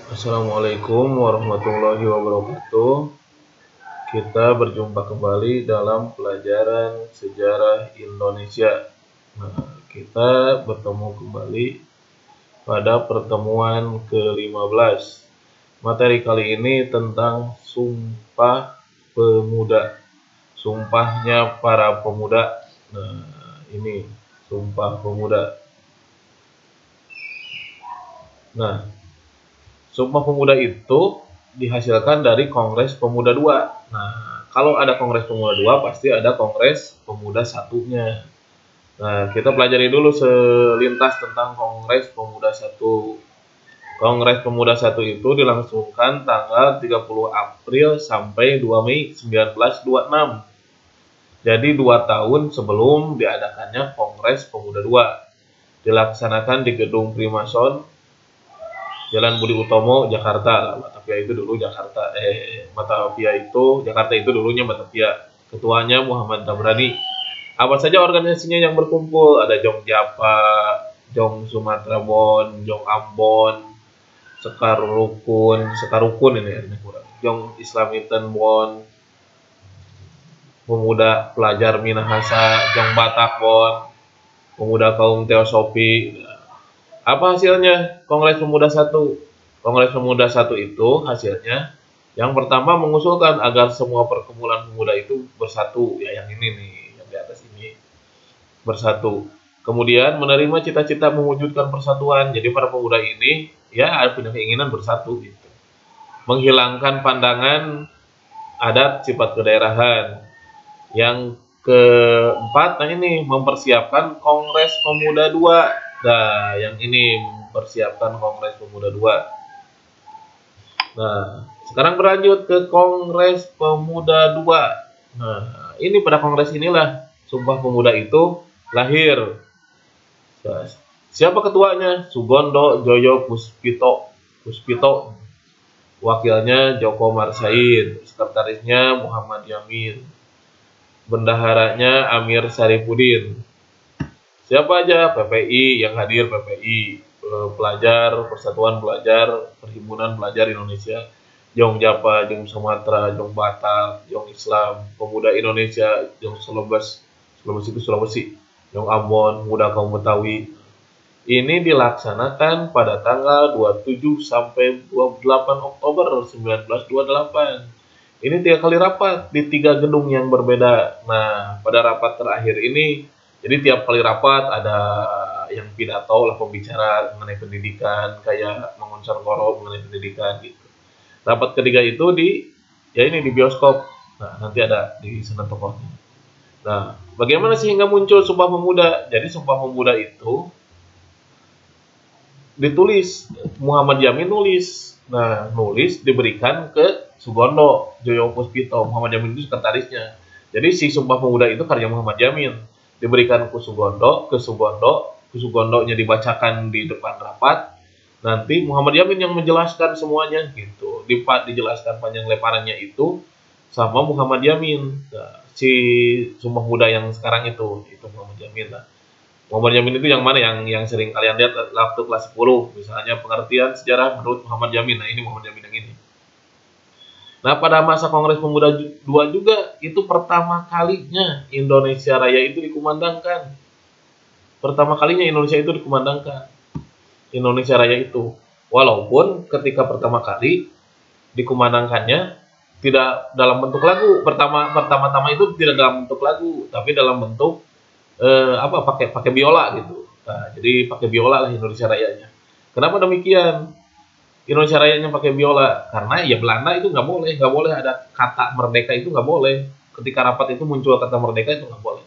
Assalamualaikum warahmatullahi wabarakatuh. Kita berjumpa kembali dalam pelajaran sejarah Indonesia. Nah, kita bertemu kembali pada pertemuan ke-15. Materi kali ini tentang Sumpah Pemuda. Sumpahnya para pemuda. Nah, ini Sumpah Pemuda. Nah, Sumpah Pemuda itu dihasilkan dari Kongres Pemuda II. Nah, kalau ada Kongres Pemuda II, pasti ada Kongres Pemuda I-nya. Nah, kita pelajari dulu selintas tentang Kongres Pemuda I. Kongres Pemuda I itu dilangsungkan tanggal 30 April sampai 2 Mei 1926. Jadi 2 tahun sebelum diadakannya Kongres Pemuda II. Dilaksanakan di Gedung Primason, Jalan Budi Utomo, Jakarta. Batavia itu dulu Jakarta. Batavia itu Jakarta itu dulunya Batavia. Ketuanya Muhammad Tabrani. Apa saja organisasinya yang berkumpul? Ada Jong Japa, Jong Sumatera Bon, Jong Ambon, Sekarukun ini kurang. Jong Islamitan Bon, Pemuda Pelajar Minahasa, Jong Batak Bon, Pemuda Kaum Teosofi. Apa hasilnya Kongres Pemuda I? Kongres Pemuda I itu hasilnya yang pertama mengusulkan agar semua perkumpulan pemuda itu bersatu, ya yang ini nih, yang di atas ini, bersatu. Kemudian menerima cita-cita mewujudkan persatuan. Jadi para pemuda ini ya punya keinginan bersatu gitu. Menghilangkan pandangan adat sifat kedaerahan. Yang keempat, nah ini mempersiapkan Kongres Pemuda II. Nah, yang ini mempersiapkan Kongres Pemuda II. Nah, sekarang berlanjut ke Kongres Pemuda II. Nah, ini pada kongres inilah Sumpah Pemuda itu lahir. Siapa ketuanya? Sugondo Joyo Puspito. Wakilnya Joko Marsain. Sekretarisnya Muhammad Yamin. Bendaharanya Amir Saripudin. Siapa aja? PPI, yang hadir PPI, pelajar, Persatuan Pelajar, Perhimpunan Pelajar Indonesia, Jong Japa, Jong Sumatera, Jong Batak, Jong Islam, Pemuda Indonesia, Jong Sulawesi, Jong Ambon, Pemuda Kaum Betawi. Ini dilaksanakan pada tanggal 27 sampai 28 Oktober 1928. Ini 3 kali rapat di 3 gedung yang berbeda. Nah, pada rapat terakhir ini, jadi tiap kali rapat ada yang pidato lah, pembicara mengenai pendidikan, kayak mengonser koro mengenai pendidikan gitu. Rapat ketiga itu di bioskop. Nah, nanti ada di sana tokohnya. Nah, bagaimana sehingga muncul Sumpah Pemuda? Jadi Sumpah Pemuda itu ditulis, Muhammad Yamin nulis. Nah, nulis diberikan ke Sugondo Joyo Puspito. Muhammad Yamin itu sekretarisnya. Jadi si Sumpah Pemuda itu karya Muhammad Yamin. Diberikan ke Sugondonya dibacakan di depan rapat. Nanti Muhammad Yamin yang menjelaskan semuanya gitu. Dijelaskan panjang lebarannya itu sama Muhammad Yamin. Nah, si Sumpah Pemuda yang sekarang itu Muhammad Yamin lah. Muhammad Yamin itu yang mana? Yang sering kalian lihat waktu kelas 10. Misalnya pengertian sejarah menurut Muhammad Yamin. Nah, ini Muhammad Yamin yang ini. Nah, pada masa Kongres Pemuda II juga, itu pertama kalinya Indonesia Raya itu dikumandangkan. Pertama kalinya Indonesia itu dikumandangkan. Indonesia Raya itu. Walaupun ketika pertama kali dikumandangkannya tidak dalam bentuk lagu. Pertama-tama itu tidak dalam bentuk lagu, tapi dalam bentuk pakai biola gitu. Nah, jadi pakai biola lah Indonesia Rayanya. Kenapa demikian? Indonesia Rayanya pakai biola karena ya Belanda itu nggak boleh ada kata merdeka, itu nggak boleh. Ketika rapat itu muncul kata merdeka itu nggak boleh.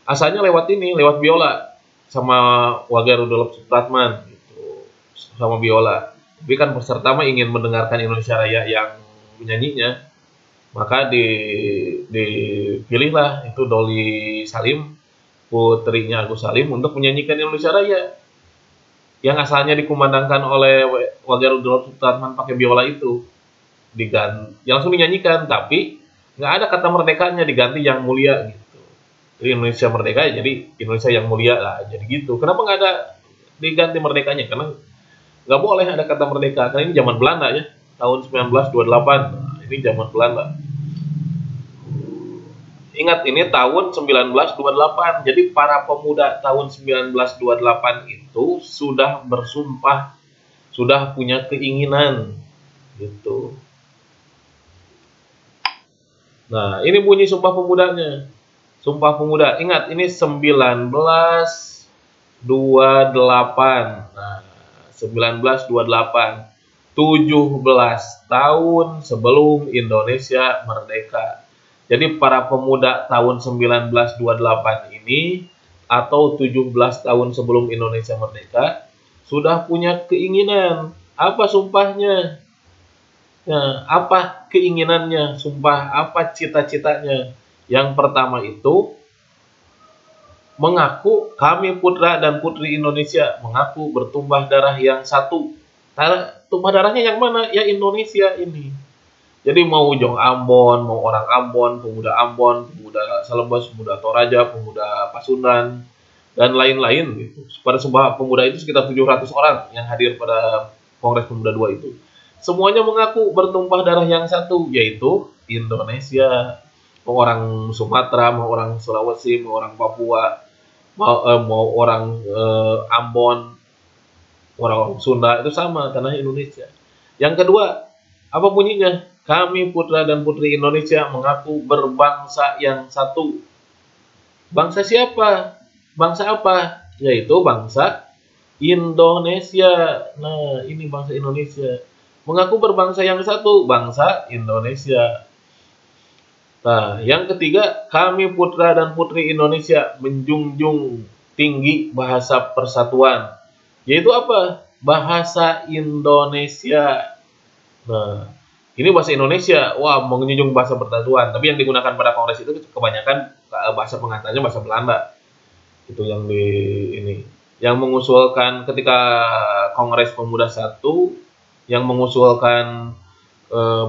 Asalnya lewat biola sama Wage Rudolf Supratman gitu, sama biola. Tapi kan peserta mah ingin mendengarkan Indonesia Raya yang menyanyinya, maka dipilihlah itu Doli Salim, putrinya Agus Salim, untuk menyanyikan Indonesia Raya yang asalnya dikumandangkan oleh Wage Rudolf Supratman pakai biola itu. Langsung dinyanyikan, tapi nggak ada kata merdekanya, diganti yang mulia gitu. Jadi Indonesia merdeka ya jadi Indonesia yang mulia lah, jadi gitu. Kenapa nggak ada diganti merdekanya? Karena Nggak boleh ada kata merdeka, karena ini zaman Belanda ya, tahun 1928. Nah, ini zaman Belanda. Ingat, ini tahun 1928. Jadi para pemuda tahun 1928 itu sudah bersumpah, sudah punya keinginan gitu. Nah, ini bunyi Sumpah Pemudanya. Sumpah Pemuda. Ingat, ini 1928. Nah, 1928. 17 tahun sebelum Indonesia merdeka. Jadi para pemuda tahun 1928 ini atau 17 tahun sebelum Indonesia merdeka sudah punya keinginan. Apa sumpahnya? Nah, apa keinginannya? Sumpah apa cita-citanya? Yang pertama itu mengaku kami putra dan putri Indonesia, mengaku bertumpah darah yang satu. Tumpah darahnya yang mana? Ya Indonesia ini. Jadi mau Jong Ambon, mau orang Ambon, pemuda Salembas, pemuda Toraja, pemuda Pasundan, dan lain-lain gitu. Pada Sumpah Pemuda itu sekitar 700 orang yang hadir pada Kongres Pemuda II itu. Semuanya mengaku bertumpah darah yang satu, yaitu Indonesia. Mau orang Sumatera, mau orang Sulawesi, mau orang Papua, mau orang Ambon, orang Sunda, itu sama, tanah Indonesia. Yang kedua, apa bunyinya? Kami putra dan putri Indonesia mengaku berbangsa yang satu. Bangsa siapa? Bangsa apa? Yaitu bangsa Indonesia. Nah, ini bangsa Indonesia. Mengaku berbangsa yang satu, bangsa Indonesia. Nah, yang ketiga, kami putra dan putri Indonesia menjunjung tinggi bahasa persatuan. Yaitu apa? Bahasa Indonesia. Nah, ini bahasa Indonesia. Wah, menjunjung bahasa persatuan. Tapi yang digunakan pada kongres itu kebanyakan bahasa pengantarnya bahasa Belanda. Itu yang di ini. Yang mengusulkan ketika Kongres Pemuda I, yang mengusulkan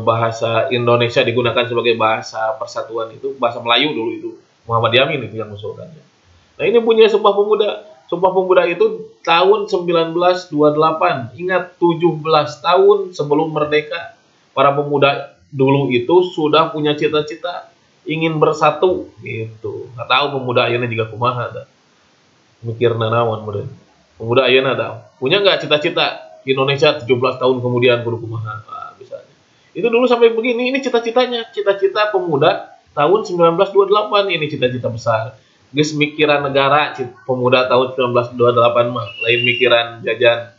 bahasa Indonesia digunakan sebagai bahasa persatuan itu bahasa Melayu dulu itu. Muhammad Yamin itu yang mengusulkannya. Nah, ini punya Sumpah Pemuda. Sumpah Pemuda itu tahun 1928. Ingat, 17 tahun sebelum merdeka. Para pemuda dulu itu sudah punya cita-cita ingin bersatu gitu. Nggak tahu pemuda ayeuna juga kumaha. Mikir nanawan meureun. Pemuda ayeuna ada. Punya nggak cita-cita Indonesia 17 tahun kemudian kudu kumaha? Nah, misalnya. Itu dulu sampai begini, ini cita-citanya. Cita-cita pemuda tahun 1928 ini cita-cita besar. Geus mikiran negara pemuda tahun 1928 mah, lain mikiran jajan.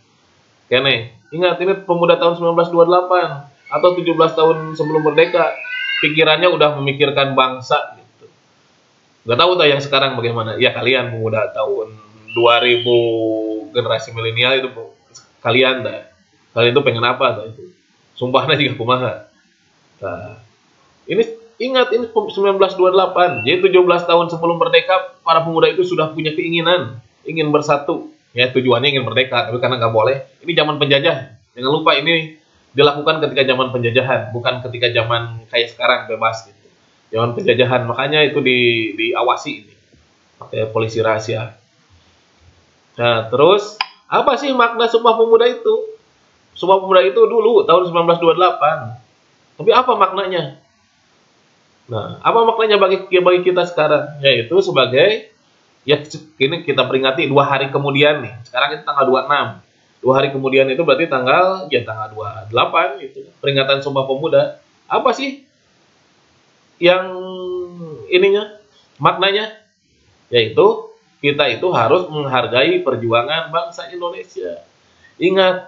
Kene, ingat ini pemuda tahun 1928 atau 17 tahun sebelum merdeka, pikirannya udah memikirkan bangsa gitu. Gak tahu yang sekarang bagaimana. Ya kalian pemuda tahun 2000 generasi milenial itu kalian dah. Kalian itu pengen apa dah itu? Sumpahnya juga kumaha. Nah, ini ingat ini 1928. Jadi 17 tahun sebelum merdeka para pemuda itu sudah punya keinginan ingin bersatu. Ya tujuannya ingin merdeka, tapi karena nggak boleh. Ini zaman penjajah. Jangan lupa ini dilakukan ketika zaman penjajahan, bukan ketika zaman kayak sekarang bebas gitu. Zaman penjajahan, makanya itu diawasi ini pakai polisi rahasia. Nah, terus apa sih makna Sumpah Pemuda itu? Sumpah Pemuda itu dulu tahun 1928. Tapi apa maknanya? Nah, apa maknanya bagi kita sekarang? Yaitu sebagai ya ini kita peringati 2 hari kemudian nih. Sekarang itu tanggal 26. 2 hari kemudian itu berarti tanggal 28 itu peringatan Sumpah Pemuda. Apa sih yang ininya maknanya? Yaitu kita itu harus menghargai perjuangan bangsa Indonesia. Ingat,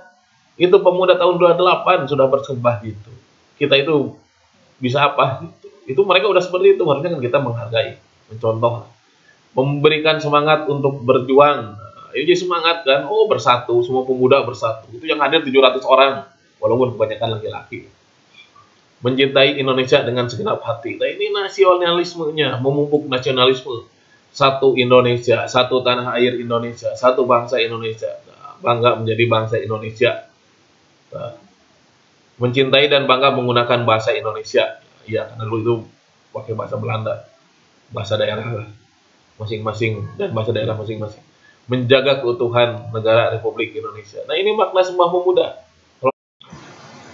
itu pemuda tahun 28 sudah bersumpah gitu. Kita itu bisa apa gitu. Itu mereka udah seperti itu, harusnya kan kita menghargai, mencontoh, memberikan semangat untuk berjuang. Ini semangat kan, oh bersatu, semua pemuda bersatu. Itu yang hadir 700 orang, walaupun kebanyakan laki-laki. Mencintai Indonesia dengan segenap hati. Nah, ini nasionalismenya, memupuk nasionalisme. Satu Indonesia, satu tanah air Indonesia, satu bangsa Indonesia. Nah, bangga menjadi bangsa Indonesia. Nah, mencintai dan bangga menggunakan bahasa Indonesia. Ya, karena dulu itu pakai bahasa Belanda, bahasa daerah masing-masing dan bahasa daerah masing-masing. menjaga keutuhan negara Republik Indonesia. Nah, ini makna Sumpah Pemuda.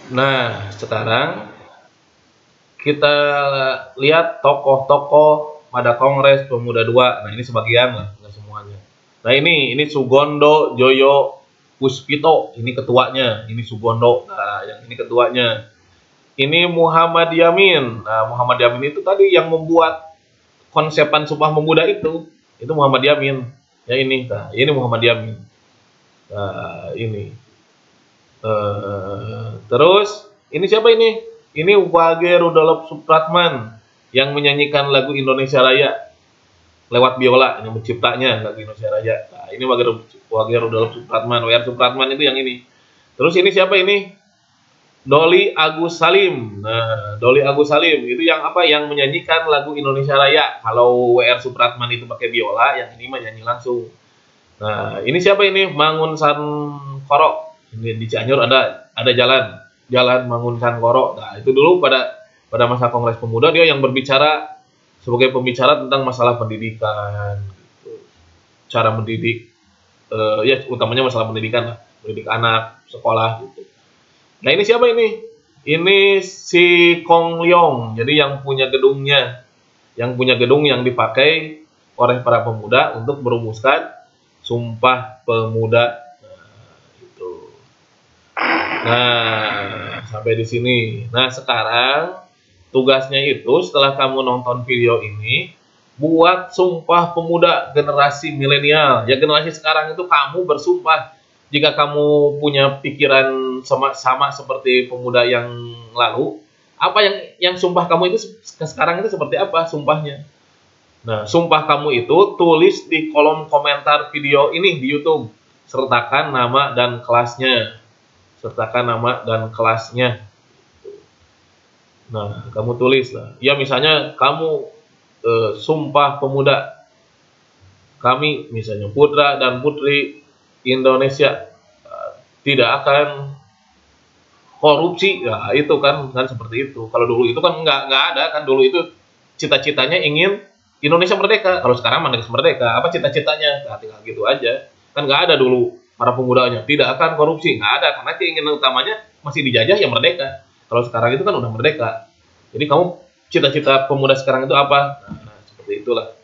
Nah, sekarang kita lihat tokoh-tokoh pada Kongres Pemuda II. Nah, ini sebagian lah, nggak semuanya. Nah, ini Sugondo Joyo Puspito, ini ketuanya. Ini Sugondo, nah yang ini ketuanya. Ini Muhammad Yamin. Nah, Muhammad Yamin itu tadi yang membuat konsepan Sumpah Pemuda itu Muhammad Yamin. Ya ini, nah ini Muhammad Yamin. Nah, ini. Terus ini siapa ini? Ini Wage Rudolf Supratman yang menyanyikan lagu Indonesia Raya lewat biola, yang menciptanya lagu Indonesia Raya. Nah, ini Wage Rudolf Supratman. WR Supratman itu yang ini. Terus ini siapa ini? Doli Agus Salim. Nah, Doli Agus Salim itu yang apa? Yang menyanyikan lagu Indonesia Raya. Kalau WR Supratman itu pakai biola, yang ini menyanyi langsung. Nah, ini siapa ini? Mangunsan Koro. Ini di Cianjur ada jalan Mangunsan Koro. Nah, itu dulu pada masa Kongres Pemuda dia yang berbicara sebagai pembicara tentang masalah pendidikan, gitu. Cara mendidik, ya utamanya masalah pendidikan lah, mendidik anak, sekolah, gitu. Nah, ini siapa ini? Ini si Kong Leong, jadi yang punya gedung yang dipakai oleh para pemuda untuk merumuskan Sumpah Pemuda. Nah, sampai di sini. Nah, sekarang tugasnya itu setelah kamu nonton video ini, buat Sumpah Pemuda generasi milenial. Ya, generasi sekarang itu kamu bersumpah. Jika kamu punya pikiran sama seperti pemuda yang lalu, apa yang sumpah kamu itu sekarang itu seperti apa sumpahnya? Nah, sumpah kamu itu tulis di kolom komentar video ini di YouTube. Sertakan nama dan kelasnya. Nah, kamu tulis lah. Ya, misalnya kamu Sumpah Pemuda. Kami, misalnya putra dan putri Indonesia tidak akan korupsi. Nah, itu kan seperti itu. Kalau dulu itu kan nggak ada kan, dulu itu cita-citanya ingin Indonesia merdeka. Kalau sekarang mana merdeka? Apa cita-citanya? Nah, tinggal gitu aja. Kan nggak ada dulu para pemudanya tidak akan korupsi, nggak ada, karena keinginan utamanya masih dijajah yang merdeka. Kalau sekarang itu kan udah merdeka. Jadi kamu cita-cita pemuda sekarang itu apa? Nah, seperti itulah.